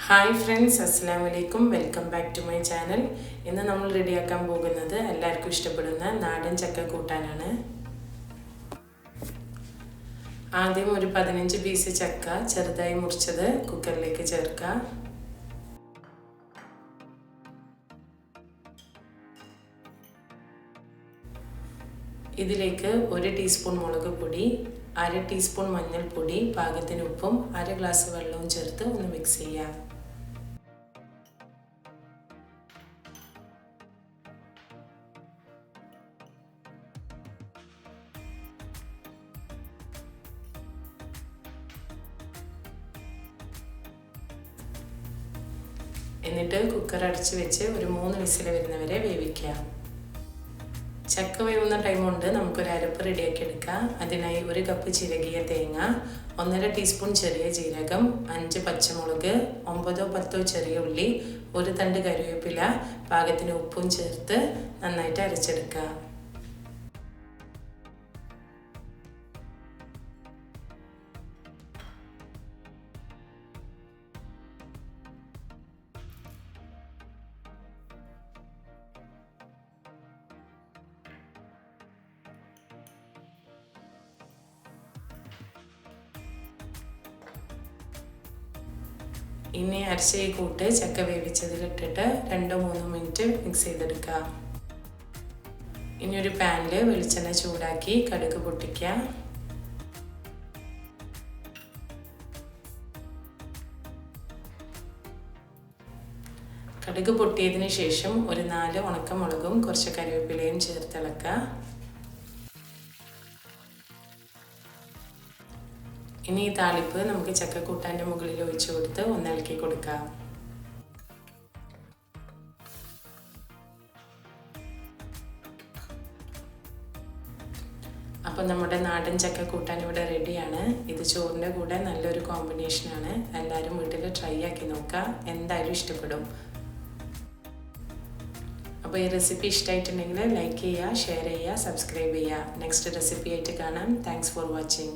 Hi friends, അസ്സലാമു അലൈക്കും. Welcome back to my channel. ഇന്ന് നമ്മൾ റെഡിയാക്കാൻ പോകുന്നത് എല്ലാവർക്കും ഇഷ്ടപ്പെടുന്ന നാടൻ ചക്ക കൂട്ടാനാണ്. ആദ്യം ഒരു 15 പീസ് ചക്ക ചെറുതായി മുറിച്ചത് കുക്കറിലേക്ക് ചേർക്കാം. ഇതിലേക്ക് 1 ടീസ്പൂൺ മുളക് പൊടി, 1/2 ടീസ്പൂൺ മഞ്ഞൾപ്പൊടി, പാകത്തിന് ഉപ്പും 1/2 ഗ്ലാസ് വെള്ളവും ചേർത്ത് ഒന്ന് മിക്സ് ചെയ്യാം. എന്നിട്ട് കുക്കർ അടച്ച് വെച്ച് ഒരു 3 വിസിൽ വരുന്നവരെ വേവിക്കാം. ചക്ക വേവുന്ന ടൈം കൊണ്ട് നമുക്കൊരു അരപ്പ് റെഡിയാക്കി എടുക്കാം. അതിനായി 1 കപ്പ് ചിരകിയ തേങ്ങ, 1/2 ടീസ്പൂൺ ചെറിയ ജീരകം, 5 പച്ചമുളക്, 9-10 ചെറിയ ഉള്ളി, 1 തണ്ട് കറിവേപ്പില, പാകത്തിന് ഉപ്പും ചേർത്ത് നന്നായിട്ട് അരച്ചെടുക്കുക. ഇനി അരച്ച ഈ കൂട്ട് ചക്ക വേവിച്ചതിലിട്ടിട്ട് 2-3 മിനിറ്റ് മിക്സ് ചെയ്തെടുക്കുക. ഇനി ഒരു പാനിൽ വെളിച്ചെണ്ണ ചൂടാക്കി കടുക് പൊട്ടിക്കുക. കടുക് പൊട്ടിയതിന് ശേഷം ഒരു 4 ഉണക്കമുളകും കുറച്ച് കറിവേപ്പിലയും ചേർത്തിളക്കുക. ഇനി ഈ താളിപ്പ് നമുക്ക് ചക്കക്കൂട്ടാൻ്റെ മുകളിൽ ഒഴിച്ചു കൊടുത്ത് ഒന്ന് ഇളക്കി കൊടുക്കാം. അപ്പം നമ്മുടെ നാടൻ ചക്കക്കൂട്ടാൻ ഇവിടെ റെഡിയാണ്. ഇത് ചോറിൻ്റെ കൂടെ നല്ലൊരു കോമ്പിനേഷനാണ്. എല്ലാവരും വീട്ടിൽ ട്രൈ ആക്കി നോക്കുക, എന്തായാലും ഇഷ്ടപ്പെടും. അപ്പോൾ ഈ റെസിപ്പി ഇഷ്ടമായിട്ടുണ്ടെങ്കിൽ ലൈക്ക് ചെയ്യുക, ഷെയർ ചെയ്യുക, സബ്സ്ക്രൈബ് ചെയ്യുക. നെക്സ്റ്റ് റെസിപ്പി ആയിട്ട് കാണാം. Thanks for watching.